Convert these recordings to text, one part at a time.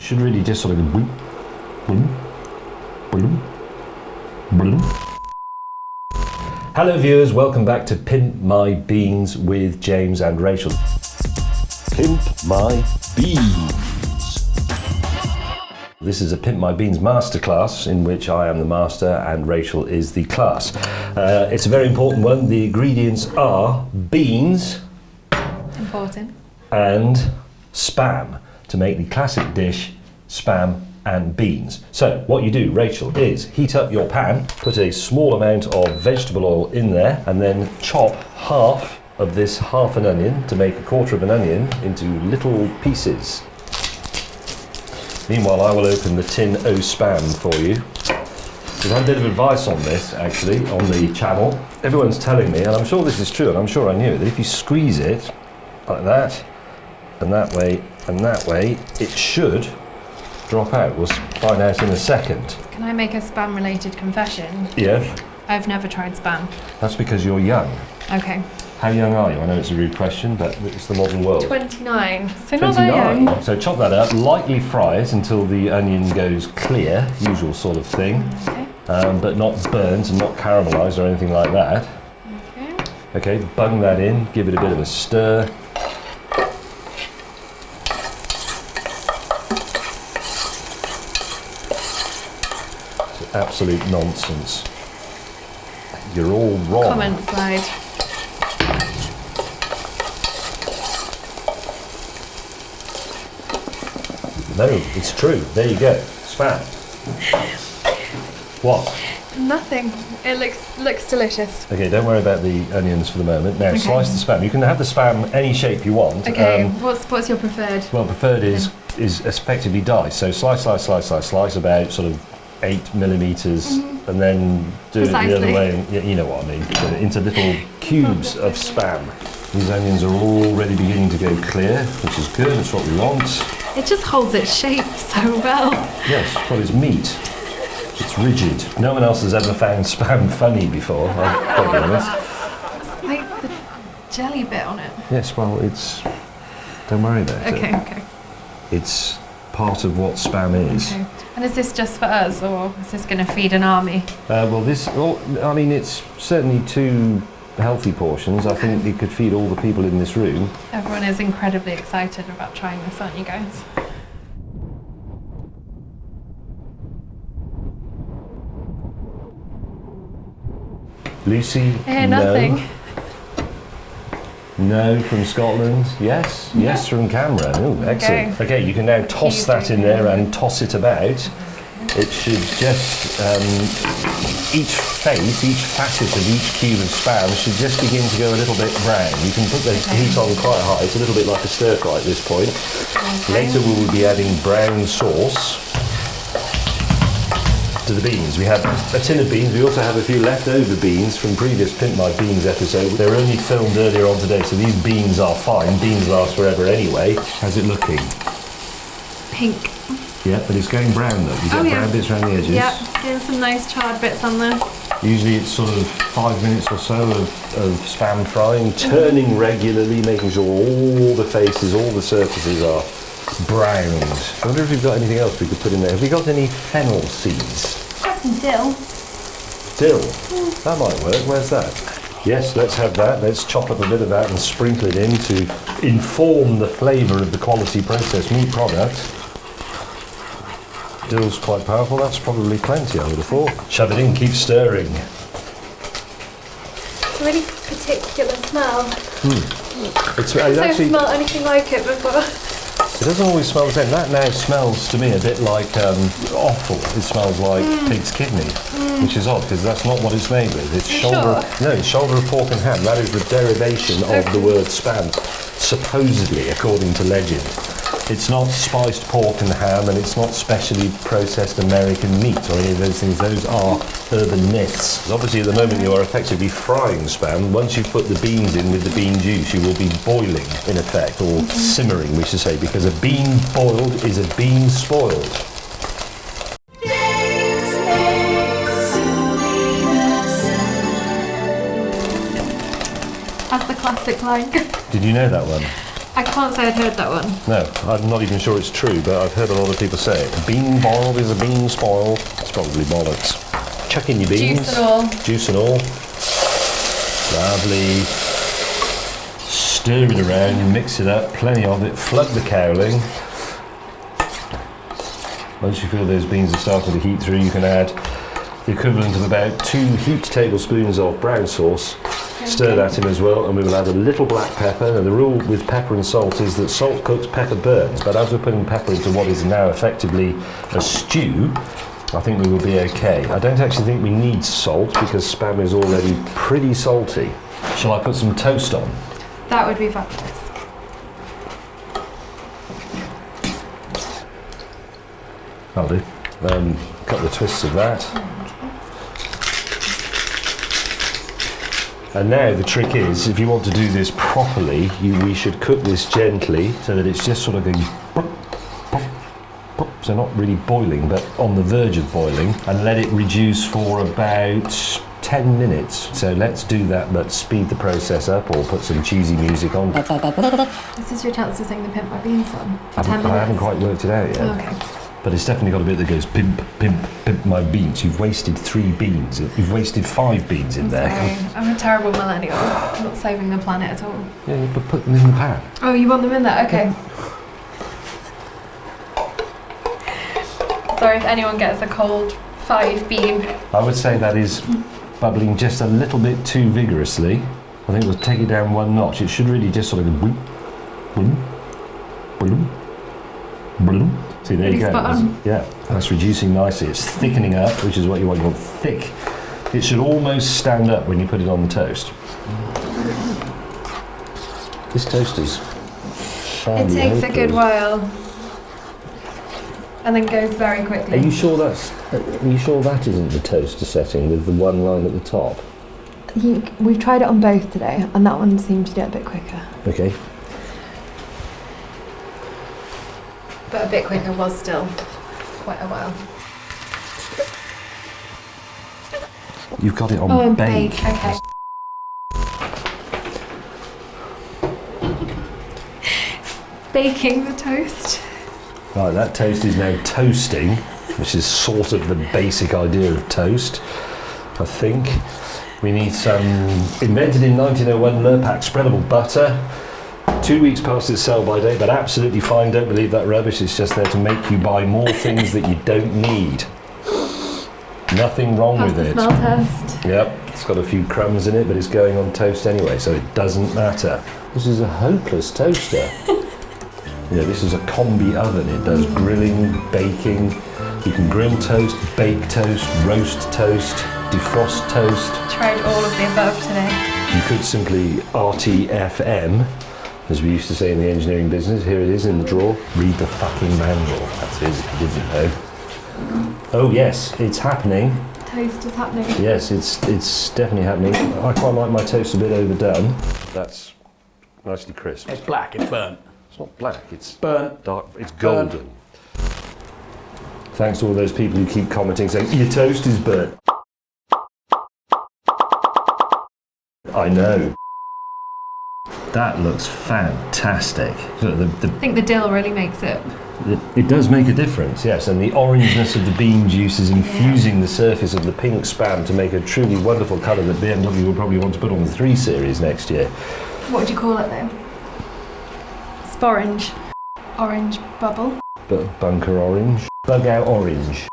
Should really just sort of go boom, boom, boom, boom. Hello viewers, welcome back to Pimp My Beans with James and Rachel. Pimp My Beans. This is a Pimp My Beans masterclass in which I am the master and Rachel is the class. It's a very important one. The ingredients are beans. Important. And spam to make the classic dish, spam and beans. So what you do, Rachel, is heat up your pan, put a small amount of vegetable oil in there, and then chop half of this half an onion to make a quarter of an onion into little pieces. Meanwhile, I will open the tin o' spam for you. We've had a bit of advice on this, actually, on the channel. Everyone's telling me, and I'm sure this is true, and I'm sure I knew it, that if you squeeze it like that, and that way, it should drop out. We'll find out in a second. Can I make a spam-related confession? Yes. I've never tried spam. That's because you're young. Okay. How young are you? I know it's a rude question, but it's the modern world. 29. So not that young. So chop that up, lightly fry it until the onion goes clear, usual sort of thing, Okay. but not burnt and not caramelised or anything like that. Okay. Okay, bung that in, give it a bit of a stir. Absolute nonsense. You're all wrong. Comment slide. No, it's true. There you go. Spam. What? Nothing. It looks delicious. Okay, don't worry about the onions for the moment. Now, slice the spam. You can have the spam any shape you want. Okay. What's your preferred? Well, preferred is effectively diced. So slice about sort of 8 millimeters, and then do it the other way. And, you know what I mean? Put it into little cubes of spam. These onions are already beginning to go clear, which is good. That's what we want. It just holds its shape so well. Yes, well, it's meat. It's rigid. No one else has ever found spam funny before, I'll be honest. It's like the jelly bit on it. Yes, well, don't worry about it. Okay. It's part of what spam is. Okay. And is this just for us, or is this going to feed an army? It's certainly 2 healthy portions. I think it could feed all the people in this room. Everyone is incredibly excited about trying this, aren't you guys? Lucy, Nothing. No from Scotland. Yes. Yes from Cameron. Oh, excellent. Okay, you can now toss that in there and toss it about. It should just, each facet of each cube of spam should just begin to go a little bit brown. You can put the heat on quite high. It's a little bit like a stir fry at this point. Later we will be adding brown sauce to the beans. We have a tin of beans. We also have a few leftover beans from previous Pimp My Beans episode. They were only filmed earlier on today, so these beans are fine. Beans last forever anyway. How's it looking? Pink. Yeah, but it's going brown though. You get brown bits around the edges. Yeah, getting some nice charred bits on there. Usually it's sort of 5 minutes or so of spam frying, turning regularly, making sure all the faces, all the surfaces are browned. I wonder if we've got anything else we could put in there. Have we got any fennel seeds? Got some dill. Dill? That might work. Where's that? Yes, let's have that. Let's chop up a bit of that and sprinkle it in to inform the flavour of the quality processed meat product. Dill's quite powerful. That's probably plenty, I would have thought. Shove it in, keep stirring. It's a really particular smell. I've actually smelled anything like it before. It doesn't always smell the same. That now smells to me a bit like offal. It smells like pig's kidney, which is odd because that's not what it's made with. It's it's shoulder of pork and ham. That is the derivation of the word spam, supposedly, according to legend. It's not spiced pork and ham, and it's not specially processed American meat or any of those things. Those are urban myths. Obviously, at the moment, you are effectively frying spam. Once you've put the beans in with the bean juice, you will be boiling, in effect, or simmering, we should say, because a bean boiled is a bean spoiled. As the classic line. Did you know that one? I can't say I'd heard that one. No, I'm not even sure it's true, but I've heard a lot of people say it. Bean boiled is a bean spoiled. It's probably bollocks. Chuck in your beans. Juice and all. Juice and all. Lovely. Stir it around, mix it up, plenty of it. Flood the cowling. Once you feel those beans are starting to heat through, you can add the equivalent of about 2 heaped tablespoons of brown sauce. Stir that in as well, and we will add a little black pepper. Now the rule with pepper and salt is that salt cooks, pepper burns, but as we're putting pepper into what is now effectively a stew, I think we will be okay. I don't actually think we need salt because Spam is already pretty salty. Shall I put some toast on? That would be fabulous. I'll do. A couple of twists of that. And now the trick is, if you want to do this properly, we should cook this gently so that it's just sort of going pop, pop, pop. So not really boiling, but on the verge of boiling, and let it reduce for about 10 minutes. So let's do that, but speed the process up or put some cheesy music on. This is your chance to sing the Pimp My Beans song for 10 minutes. I haven't quite worked it out yet. Oh, okay. But it's definitely got a bit that goes pimp, pimp, pimp my beans. You've wasted 3 beans. You've wasted 5 beans in there. Sorry, I'm a terrible millennial. I'm not saving the planet at all. Yeah, but put them in the pan. Oh, you want them in there? Okay. Sorry if anyone gets a cold 5 bean. I would say that is bubbling just a little bit too vigorously. I think we'll take it down 1 notch. It should really just sort of go boom, boom, boom, boom. See, there you go. Yeah, that's reducing nicely. It's thickening up, which is what you want. You want thick. It should almost stand up when you put it on the toast. This toast is fairly It takes a open. good while, and then goes very quickly. Are you sure that isn't the toaster setting with the 1 line at the top? We've tried it on both today, and that one seemed to do it a bit quicker. Okay. But a bit quicker was still quite a while. You've got it on bake. Okay. Baking the toast. Right, that toast is now toasting, which is sort of the basic idea of toast, I think. We need some invented in 1901 Lurpak spreadable butter. 2 weeks past its sell-by date, but absolutely fine. Don't believe that rubbish. It's just there to make you buy more things that you don't need. Nothing wrong with it. Smell test. Yep, it's got a few crumbs in it, but it's going on toast anyway, so it doesn't matter. This is a hopeless toaster. Yeah, this is a combi oven. It does grilling, baking. You can grill toast, bake toast, roast toast, defrost toast. Tried all of the above today. You could simply RTFM, as we used to say in the engineering business. Here it is in the drawer. Read the fucking manual. That's it, if you didn't know. Oh yes, it's happening. Toast is happening. Yes, it's definitely happening. I quite like my toast a bit overdone. That's nicely crisp. It's black, it's burnt. It's not black, it's Burnt. dark, it's golden. Thanks to all those people who keep commenting saying, your toast is burnt. I know. That looks fantastic. I think the dill really makes it. It does make a difference, yes, and the orangeness of the bean juice is infusing the surface of the pink Spam to make a truly wonderful colour that BMW will probably want to put on the 3 Series next year. What would you call it though? Sporange. Orange bubble. Bunker orange. Bug out orange.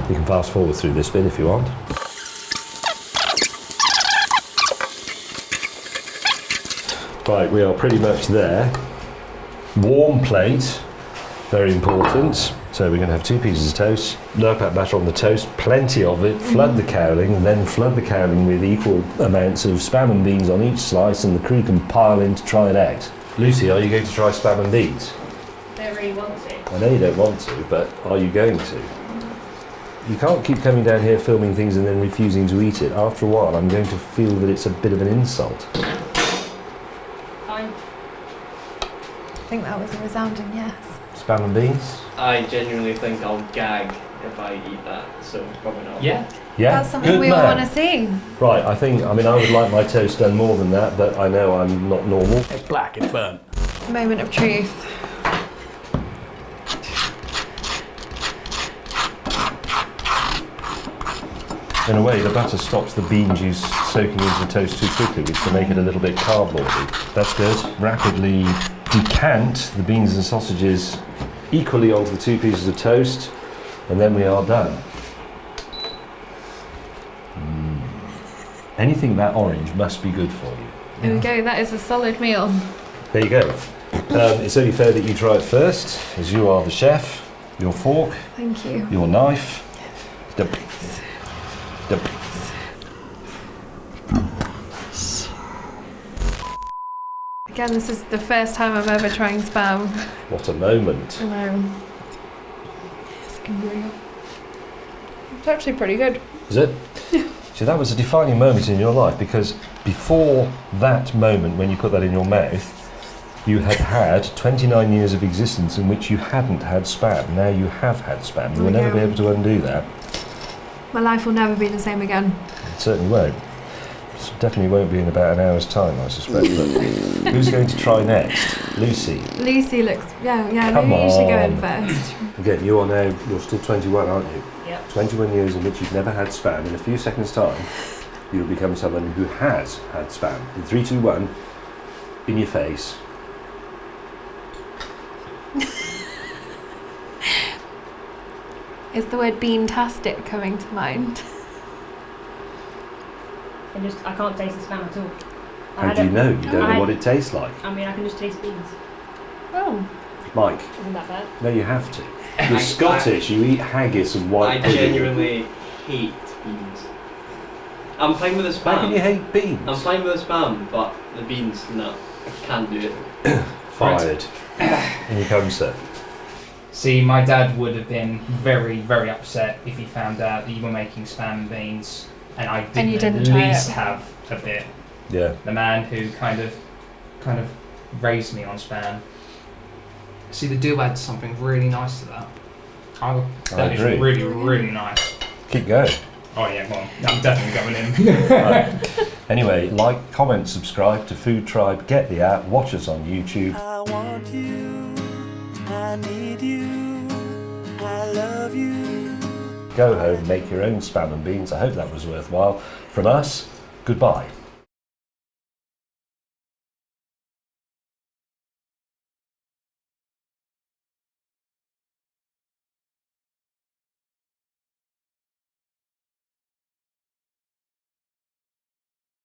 You can fast forward through this bit if you want. Right, we are pretty much there. Warm plate, very important. So we're going to have 2 pieces of toast, Lurpak batter on the toast, plenty of it, flood the cowling, and then flood the cowling with equal amounts of Spam and beans on each slice, and the crew can pile in to try it out. Lucy, are you going to try Spam and beans? I really want to. I know you don't want to, but are you going to? You can't keep coming down here filming things and then refusing to eat it. After a while, I'm going to feel that it's a bit of an insult. Fine. I think that was a resounding yes. Spam and beans? I genuinely think I'll gag if I eat that, so probably not. Yeah. Yeah, That's something good we all man. want to see. Right, I would like my toast done more than that, but I know I'm not normal. It's black, it's burnt. Moment of truth. In a way, the batter stops the bean juice soaking into the toast too quickly, which can make it a little bit cardboardy. That's good. Rapidly decant the beans and sausages equally onto the 2 pieces of toast, and then we are done. Anything that orange must be good for you. There we go, that is a solid meal. There you go. It's only fair that you try it first, as you are the chef. Your fork, Thank you. your knife. Again, this is the first time I'm ever trying Spam. What a moment. I know. It's unreal. It's actually pretty good. Is it? See, that was a defining moment in your life, because before that moment when you put that in your mouth, you had had 29 years of existence in which you hadn't had Spam. Now you have had Spam. You will never be able to undo that. My life will never be the same again. It certainly won't. It definitely won't be in about an hour's time, I suspect. But who's going to try next? Lucy. Lucy looks... Yeah, Come maybe you should go on. in first. Again, you're still 21, aren't you? Yep. 21 years in which you've never had Spam. In a few seconds' time, you'll become someone who has had Spam. In 3, 2, 1, in your face. Is the word bean-tastic coming to mind? I can't taste the Spam at all. How do you know? You don't know what it tastes like. I mean, I can just taste beans. Oh. Mike, Isn't that bad? no, you have to. You're Scottish, you eat haggis and white I pudding. genuinely hate beans. I'm fine with the Spam. How can you hate beans? I'm fine with the Spam, but the beans, no. I can't do it. Fired. In you come, sir. See, my dad would have been very, very upset if he found out that you were making Spam and beans and I And you didn't didn't at try least it. have a bit. Yeah. The man who kind of raised me on Spam. See, the do adds something really nice to that. That is agree. really, really nice. Keep going. Oh yeah, well, I'm definitely going in. Right. Anyway, like, comment, subscribe to Food Tribe, get the app, watch us on YouTube. I want you, I need you, I love you. Go home, make your own Spam and beans. I hope that was worthwhile. From us, goodbye.